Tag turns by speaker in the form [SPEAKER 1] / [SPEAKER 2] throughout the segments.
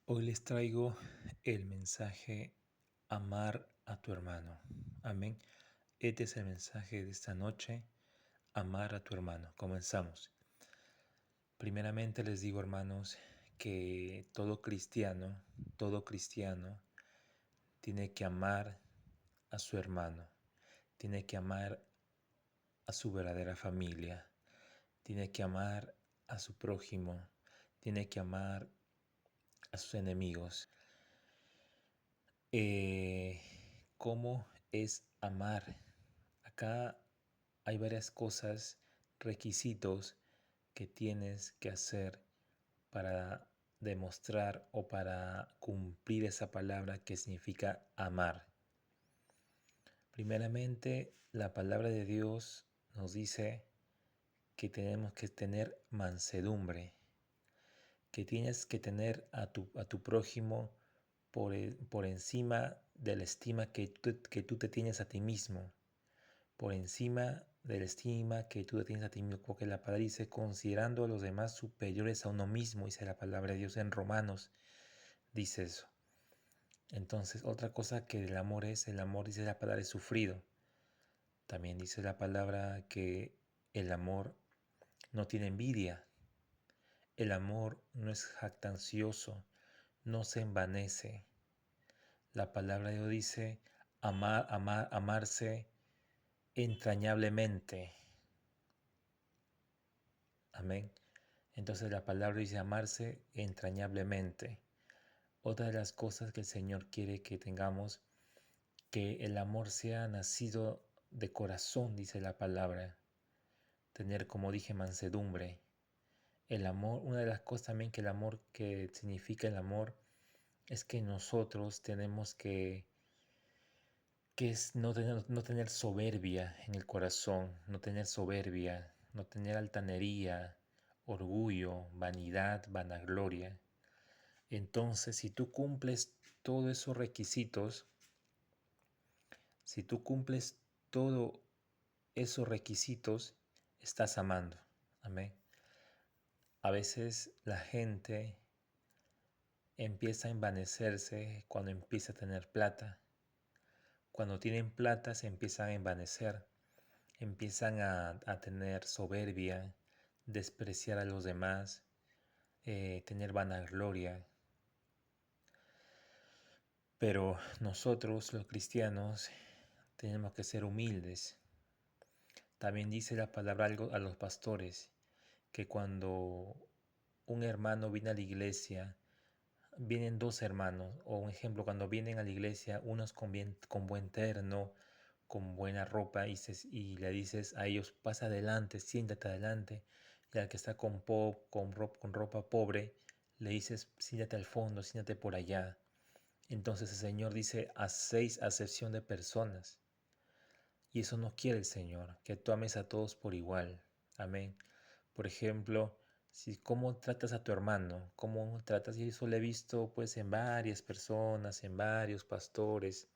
[SPEAKER 1] Hoy les traigo el mensaje amar a tu hermano. Amén. Este es el mensaje de esta noche, amar a tu hermano. Comenzamos. Primeramente les digo, hermanos, que todo cristiano tiene que amar a su hermano, tiene que amar a su verdadera familia, tiene que amar a su prójimo, tiene que amar a sus enemigos. ¿Cómo es amar? Acá hay varias cosas, requisitos que tienes que hacer para demostrar o para cumplir esa palabra que significa amar. Primeramente, la palabra de Dios nos dice que tenemos que tener mansedumbre, que tienes que tener a tu prójimo por encima de la estima que tú te tienes a ti mismo, por encima de la estima que tú te tienes a ti mismo, porque la palabra dice, considerando a los demás superiores a uno mismo, dice la palabra de Dios en Romanos, dice eso. Entonces, otra cosa que el amor es, el amor, dice la palabra, es sufrido. También dice la palabra que el amor no tiene envidia, el amor no es jactancioso, no se envanece. La palabra de Dios dice amarse entrañablemente. Amén. Entonces la palabra dice amarse entrañablemente. Otra de las cosas que el Señor quiere que tengamos, que el amor sea nacido de corazón, dice la palabra. Tener, como dije, mansedumbre. El amor, una de las cosas también que el amor, que significa el amor, es que nosotros tenemos que es no tener soberbia en el corazón, no tener soberbia, no tener altanería, orgullo, vanidad, vanagloria. Entonces, si tú cumples todos esos requisitos, si tú cumples todos esos requisitos, estás amando. Amén. A veces la gente empieza a envanecerse cuando empieza a tener plata. Cuando tienen plata se empiezan a envanecer. Empiezan a tener soberbia, despreciar a los demás, tener vanagloria. Pero nosotros, los cristianos, tenemos que ser humildes. También dice la palabra algo a los pastores, que cuando un hermano viene a la iglesia, vienen dos hermanos, o un ejemplo, cuando vienen a la iglesia, unos con buen terno, con buena ropa, y le dices a ellos, pasa adelante, siéntate adelante, y al que está con ropa pobre, le dices, siéntate al fondo, siéntate por allá. Entonces el Señor dice, hacéis acepción de personas, y eso no quiere el Señor, que tú ames a todos por igual. Amén. Por ejemplo, si cómo tratas a tu hermano, cómo tratas, y eso lo he visto pues en varias personas, en varios pastores,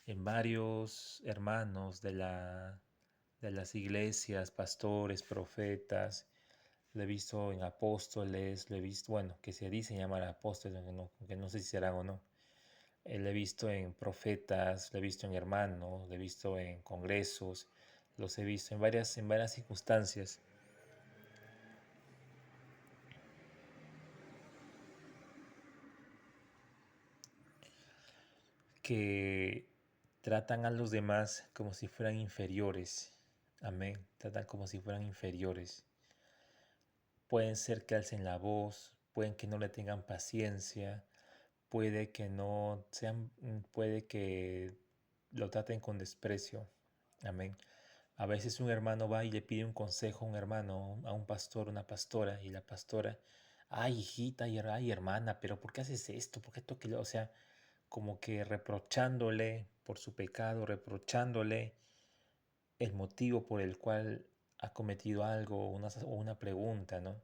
[SPEAKER 1] en varios hermanos de las iglesias, pastores, profetas, lo he visto en apóstoles, lo he visto, bueno, que se dicen llamar apóstoles, aunque no sé si serán o no. Lo he visto en profetas, lo he visto en hermanos, lo he visto en congresos, los he visto en varias circunstancias que tratan a los demás como si fueran inferiores. Amén. Tratan como si fueran inferiores. Pueden ser que alcen la voz, pueden que no le tengan paciencia, puede que no sean, puede que lo traten con desprecio. Amén. A veces un hermano va y le pide un consejo a un hermano, a un pastor, una pastora, y la pastora, ay hijita, y ay hermana, pero ¿por qué haces esto? ¿Por qué toque? O sea, como que reprochándole por su pecado, reprochándole el motivo por el cual ha cometido algo o una pregunta, ¿no?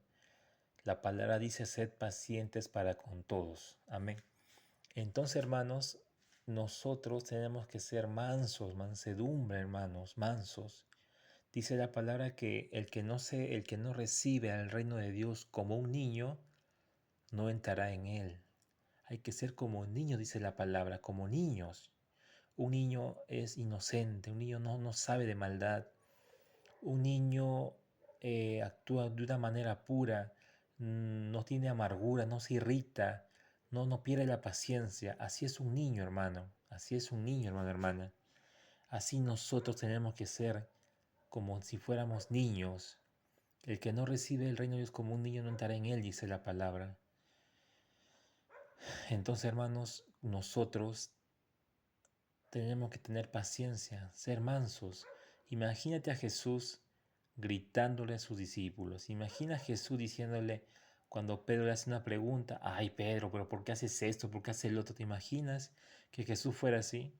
[SPEAKER 1] La palabra dice, sed pacientes para con todos. Amén. Entonces, hermanos, nosotros tenemos que ser mansos, mansedumbre, hermanos, mansos. Dice la palabra que el que no recibe al reino de Dios como un niño, no entrará en él. Hay que ser como niños, dice la palabra, como niños. Un niño es inocente, un niño no sabe de maldad, un niño actúa de una manera pura, no tiene amargura, no se irrita, no pierde la paciencia. Así es un niño, hermano. Así es un niño, hermano, hermana. Así nosotros tenemos que ser como si fuéramos niños. El que no recibe el reino de Dios como un niño no entrará en él, dice la palabra. Entonces, hermanos, nosotros tenemos que tener paciencia, ser mansos. Imagínate a Jesús gritándole a sus discípulos. Imagina a Jesús diciéndole, cuando Pedro le hace una pregunta, ay Pedro, pero ¿por qué haces esto? ¿Por qué haces el otro? ¿Te imaginas que Jesús fuera así?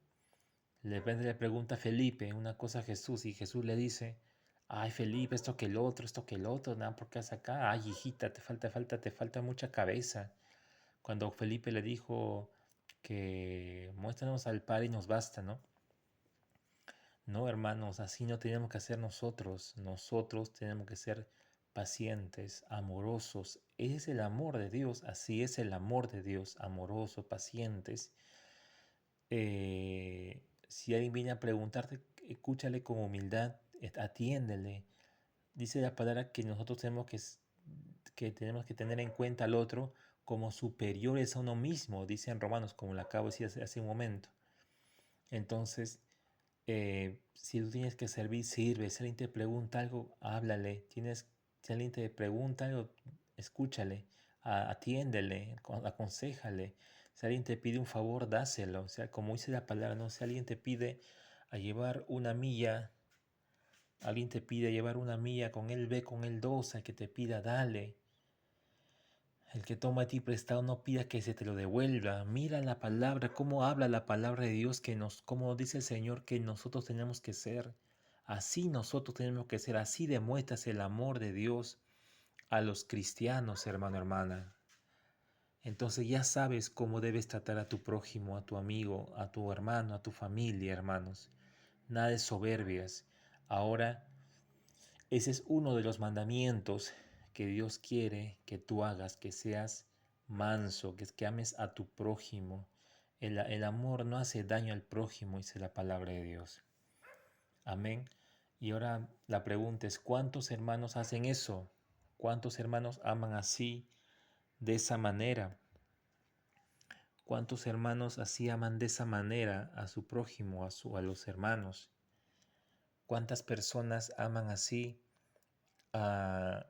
[SPEAKER 1] De repente le pregunta a Felipe una cosa a Jesús y Jesús le dice, ay Felipe, esto que el otro, nada, ¿por qué haces acá? Ay hijita, te falta mucha cabeza. Cuando Felipe le dijo que muéstranos al Padre y nos basta, ¿no? No, hermanos, así no tenemos que hacer nosotros. Nosotros tenemos que ser pacientes, amorosos. Ese es el amor de Dios, así es el amor de Dios, amoroso, pacientes. Si alguien viene a preguntarte, escúchale con humildad, atiéndele. Dice la palabra que nosotros tenemos que tener en cuenta al otro como superiores a uno mismo, dice en Romanos, como lo acabo de decir hace un momento. Entonces, si tú tienes que servir, sirve. Si alguien te pregunta algo, háblale. Si alguien te pregunta algo, escúchale, atiéndele, aconséjale. Si alguien te pide un favor, dáselo. O sea, como dice la palabra, ¿no? Si alguien te pide a llevar una milla, alguien te pide llevar una milla, con él ve, con él dos, al que te pida, dale. El que toma a ti prestado no pida que se te lo devuelva. Mira la palabra, cómo habla la palabra de Dios, como dice el Señor que nosotros tenemos que ser. Así nosotros tenemos que ser, así demuestras el amor de Dios a los cristianos, hermano, hermana. Entonces ya sabes cómo debes tratar a tu prójimo, a tu amigo, a tu hermano, a tu familia, hermanos. Nada de soberbias. Ahora, ese es uno de los mandamientos que Dios quiere que tú hagas, que seas manso, que ames a tu prójimo. El amor no hace daño al prójimo, dice la palabra de Dios. Amén. Y ahora la pregunta es, ¿cuántos hermanos hacen eso? ¿Cuántos hermanos aman así, de esa manera? ¿Cuántos hermanos así aman de esa manera a su prójimo, a los hermanos? ¿Cuántas personas aman así a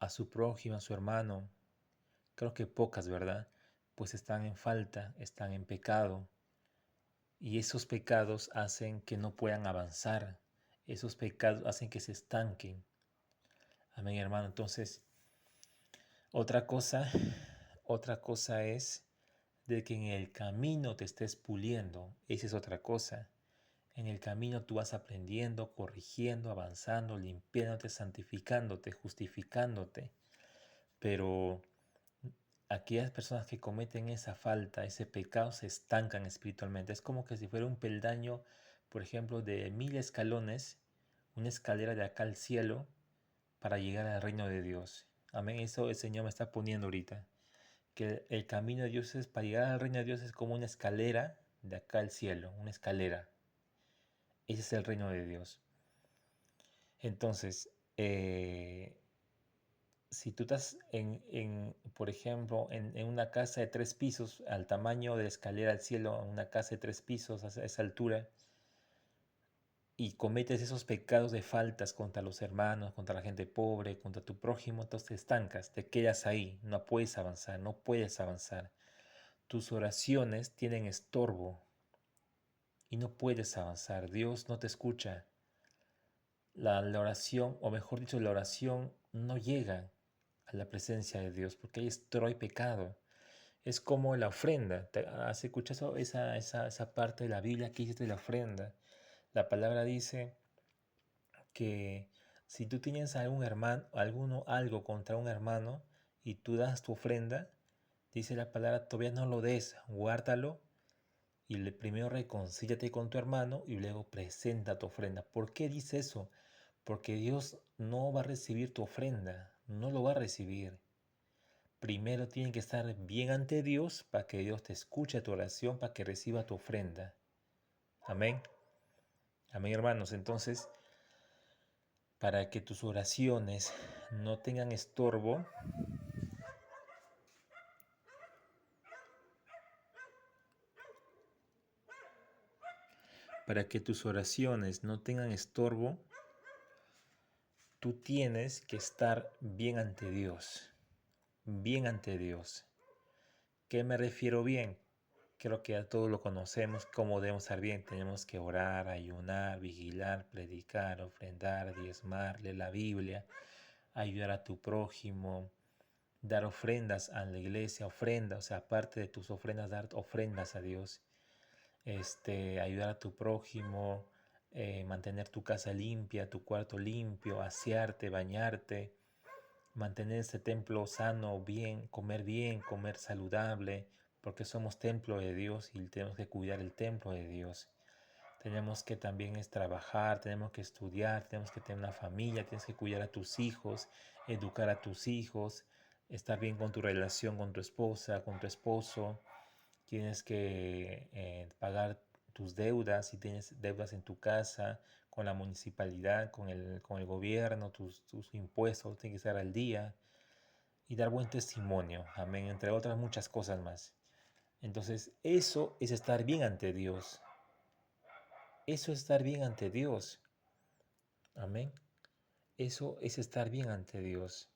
[SPEAKER 1] su prójimo, a su hermano? Creo que pocas, ¿verdad? Pues están en falta, están en pecado. Y esos pecados hacen que no puedan avanzar. Esos pecados hacen que se estanquen. Amén, hermano. Entonces, otra cosa, otra cosa es de que en el camino te estés puliendo. Esa es otra cosa. En el camino tú vas aprendiendo, corrigiendo, avanzando, limpiándote, santificándote, justificándote. Pero aquellas personas que cometen esa falta, ese pecado, se estancan espiritualmente. Es como que si fuera un peldaño, por ejemplo, de 1000 escalones, una escalera de acá al cielo para llegar al reino de Dios. Amén. Eso el Señor me está poniendo ahorita. Que el camino de Dios es, para llegar al reino de Dios es como una escalera de acá al cielo, una escalera. Ese es el reino de Dios. Entonces, si tú estás por ejemplo, en una casa de 3 pisos, al tamaño de la escalera al cielo, en una casa de 3 pisos, a esa altura, y cometes esos pecados de faltas contra los hermanos, contra la gente pobre, contra tu prójimo, entonces te estancas, te quedas ahí, no puedes avanzar, no puedes avanzar. Tus oraciones tienen estorbo y no puedes avanzar. Dios no te escucha. La oración, o mejor dicho, la oración no llega a la presencia de Dios porque hay estorbo y pecado. Es como la ofrenda. ¿Has escuchado esa parte de la Biblia que dice de la ofrenda? La palabra dice que si tú tienes algún hermano, algo contra un hermano y tú das tu ofrenda, dice la palabra, todavía no lo des, guárdalo y primero reconcíliate con tu hermano y luego presenta tu ofrenda. ¿Por qué dice eso? Porque Dios no va a recibir tu ofrenda, no lo va a recibir. primero tiene que estar bien ante Dios para que Dios te escuche tu oración, para que reciba tu ofrenda. Amén. Amén, hermanos. Entonces, para que tus oraciones no tengan estorbo, para que tus oraciones no tengan estorbo, tú tienes que estar bien ante Dios. Bien ante Dios. ¿Qué me refiero bien? Creo que ya todos lo conocemos, cómo debemos estar bien. Tenemos que orar, ayunar, vigilar, predicar, ofrendar, diezmar, leer la Biblia, ayudar a tu prójimo, dar ofrendas a la iglesia, ofrendas, o sea, aparte de tus ofrendas, dar ofrendas a Dios, ayudar a tu prójimo, mantener tu casa limpia, tu cuarto limpio, asearte, bañarte, mantener este templo sano, bien, comer saludable, porque somos templo de Dios y tenemos que cuidar el templo de Dios. Tenemos que también trabajar, tenemos que estudiar, tenemos que tener una familia, tienes que cuidar a tus hijos, educar a tus hijos, estar bien con tu relación con tu esposa, con tu esposo. Tienes que pagar tus deudas, si tienes deudas en tu casa, con la municipalidad, con el gobierno, tus impuestos, tienes que estar al día y dar buen testimonio, amén, entre otras muchas cosas más. Entonces, eso es estar bien ante Dios. Eso es estar bien ante Dios. Amén. Eso es estar bien ante Dios.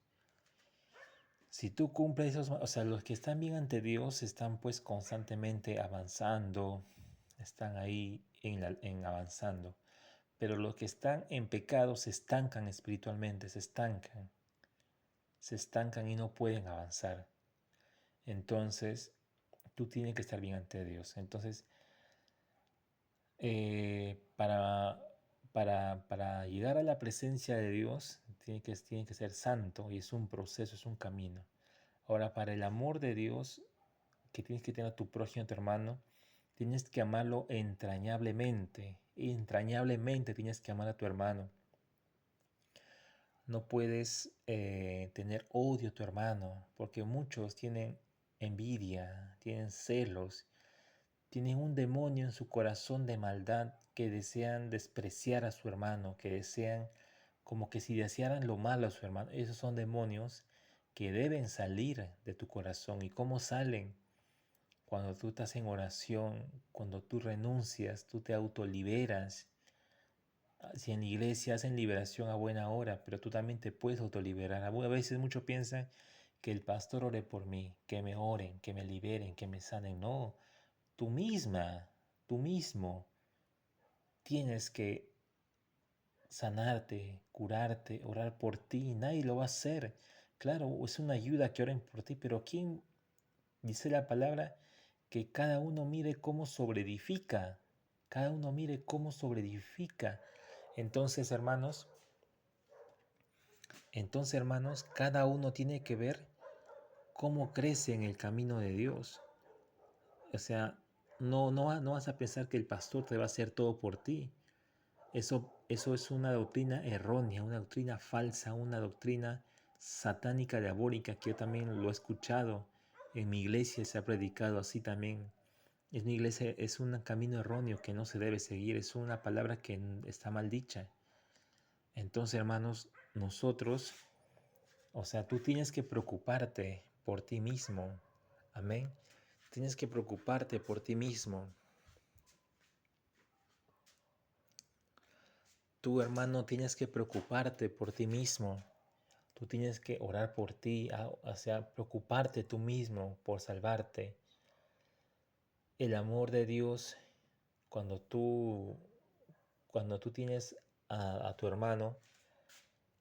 [SPEAKER 1] Si tú cumples esos, o sea, los que están bien ante Dios están pues constantemente avanzando, están ahí en avanzando. Pero los que están en pecado se estancan espiritualmente, se estancan y no pueden avanzar. Entonces, tú tienes que estar bien ante Dios. Entonces, para, para llegar a la presencia de Dios, tiene que ser santo y es un proceso, es un camino. Ahora, para el amor de Dios, que tienes que tener a tu prójimo, a tu hermano, tienes que amarlo entrañablemente. Entrañablemente tienes que amar a tu hermano. No puedes tener odio a tu hermano, porque muchos tienen envidia, tienen celos, tienen un demonio en su corazón de maldad que desean despreciar a su hermano, que desean como que si desearan lo malo a su hermano. Esos son demonios que deben salir de tu corazón. ¿Y cómo salen? Cuando tú estás en oración, cuando tú renuncias, tú te autoliberas. Si en la iglesia hacen liberación a buena hora, pero tú también te puedes autoliberar. A veces muchos piensan que el pastor ore por mí, que me oren, que me liberen, que me sanen. No, tú misma, tú mismo tienes que sanarte, curarte, orar por ti. Nadie lo va a hacer. Claro, es una ayuda que oren por ti, pero ¿quién dice la palabra? Que cada uno mire cómo sobreedifica. Cada uno mire cómo sobreedifica. Entonces, hermanos, cada uno tiene que ver cómo crece en el camino de Dios. O sea, no vas a pensar que el pastor te va a hacer todo por ti. Eso es una doctrina errónea, una doctrina falsa, una doctrina satánica, diabólica, que yo también lo he escuchado. En mi iglesia se ha predicado así también. En mi iglesia es un camino erróneo que no se debe seguir, es una palabra que está mal dicha. Entonces, hermanos, nosotros, o sea, tú tienes que preocuparte por ti mismo. Amén. Tienes que preocuparte por ti mismo. Tú, hermano, tienes que preocuparte por ti mismo. Tú tienes que orar por ti, o sea, preocuparte tú mismo por salvarte. El amor de Dios, cuando tú, cuando tú tienes a tu hermano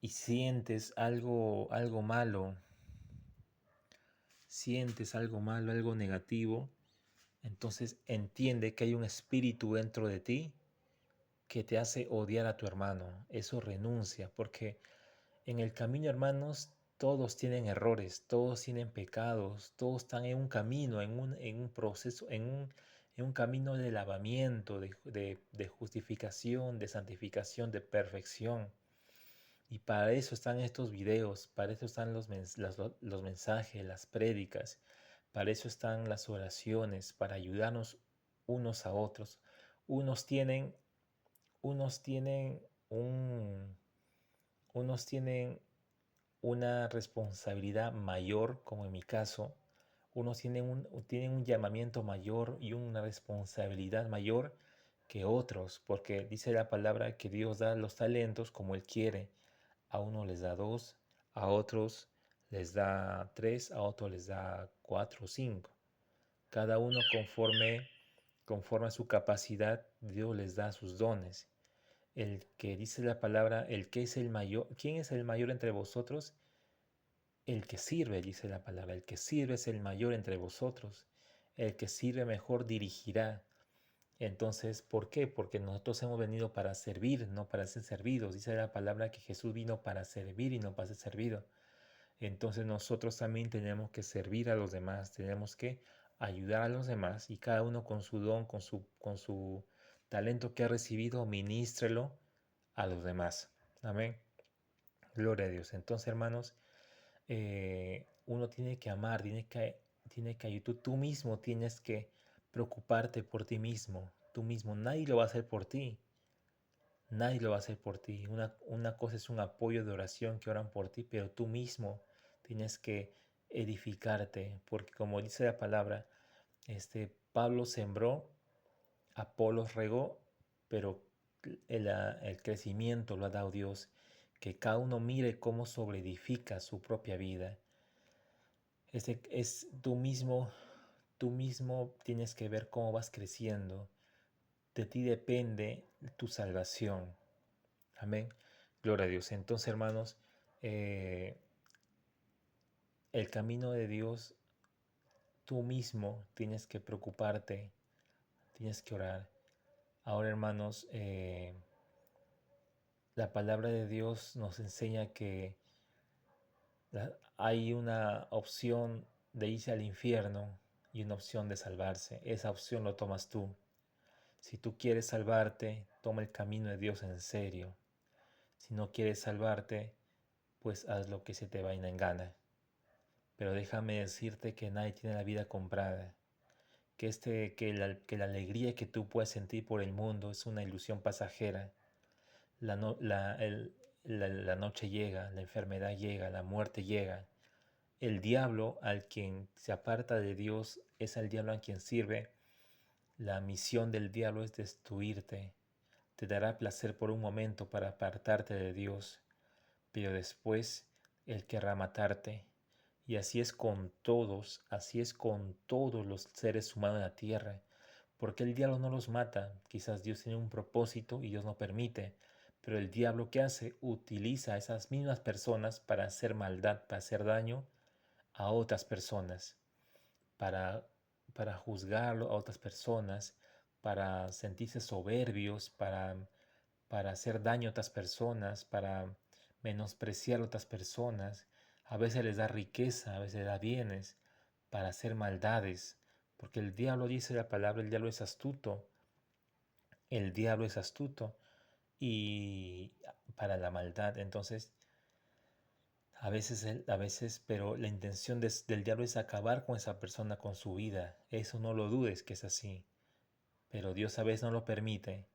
[SPEAKER 1] y sientes algo malo, algo negativo, entonces entiende que hay un espíritu dentro de ti que te hace odiar a tu hermano. Eso renuncia, porque en el camino, hermanos, todos tienen errores, todos tienen pecados, todos están en un camino, en un proceso, en un camino de lavamiento, de justificación, de santificación, de perfección. Y para eso están estos videos, para eso están los mensajes, las prédicas, para eso están las oraciones, para ayudarnos unos a otros. Unos tienen, unos tienen un, unos tienen una responsabilidad mayor, como en mi caso. Unos tienen un llamamiento mayor y una responsabilidad mayor que otros, porque dice la palabra que Dios da los talentos como Él quiere. A uno les da dos, a otros les da tres, a otros les da cuatro o cinco. Cada uno conforme a su capacidad, Dios les da sus dones. El que dice la palabra, el que es el mayor, ¿quién es el mayor entre vosotros? El que sirve, dice la palabra, el que sirve es el mayor entre vosotros. El que sirve mejor dirigirá. Entonces, ¿por qué? Porque nosotros hemos venido para servir, no para ser servidos. Dice la palabra que Jesús vino para servir y no para ser servido. Entonces nosotros también tenemos que servir a los demás, tenemos que ayudar a los demás y cada uno con su don, con su talento que ha recibido, ministrelo a los demás. Amén. Gloria a Dios. Entonces, hermanos, uno tiene que amar, tiene que ayudar. Tú mismo tienes que preocuparte por ti mismo. Tú mismo, nadie lo va a hacer por ti. Nadie lo va a hacer por ti. Una cosa es un apoyo de oración que oran por ti, pero tú mismo tienes que edificarte, porque como dice la palabra, Pablo sembró, Apolos regó, pero el crecimiento lo ha dado Dios. Que cada uno mire cómo sobreedifica su propia vida. Tú mismo tienes que ver cómo vas creciendo. De ti depende tu salvación. Amén. Gloria a Dios. Entonces, hermanos, eh, el camino de Dios, tú mismo tienes que preocuparte, tienes que orar. Ahora, hermanos, la palabra de Dios nos enseña que hay una opción de irse al infierno y una opción de salvarse. Esa opción lo tomas tú. Si tú quieres salvarte, toma el camino de Dios en serio. Si no quieres salvarte, pues haz lo que se te vaina en gana. Pero déjame decirte que nadie tiene la vida comprada, que la alegría que tú puedes sentir por el mundo es una ilusión pasajera. La, no- la noche llega, la enfermedad llega, la muerte llega. El diablo al quien se aparta de Dios es el diablo a quien sirve. La misión del diablo es destruirte. Te dará placer por un momento para apartarte de Dios, pero después Él querrá matarte. Y así es con todos los seres humanos en la tierra, porque el diablo no los mata, quizás Dios tiene un propósito y Dios no permite, pero el diablo ¿qué hace? Utiliza a esas mismas personas para hacer maldad, para hacer daño a otras personas, para, para juzgarlo a otras personas, para sentirse soberbios, para hacer daño a otras personas, para menospreciar a otras personas. A veces les da riqueza, a veces les da bienes, para hacer maldades. Porque el diablo dice la palabra, el diablo es astuto. El diablo es astuto y para la maldad. Entonces, pero la intención del diablo es acabar con esa persona, con su vida. Eso no lo dudes que es así. Pero Dios a veces no lo permite.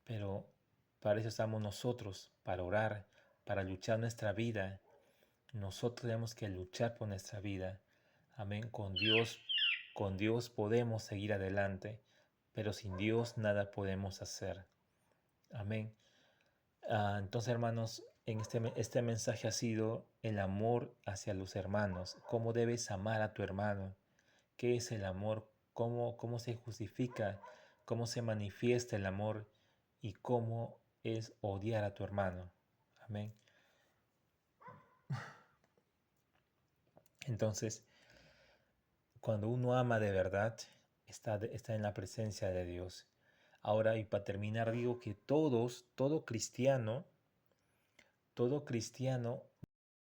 [SPEAKER 1] Pero para eso estamos nosotros, para orar, para luchar nuestra vida. Nosotros tenemos que luchar por nuestra vida. Amén. Con Dios podemos seguir adelante, pero sin Dios nada podemos hacer. Amén. Entonces, hermanos, este mensaje ha sido el amor hacia los hermanos. ¿Cómo debes amar a tu hermano? ¿Qué es el amor? ¿Cómo se justifica? ¿Cómo se manifiesta el amor? ¿Y cómo es odiar a tu hermano? Amén. Entonces, cuando uno ama de verdad, está en la presencia de Dios. Ahora, y para terminar, digo que todo cristiano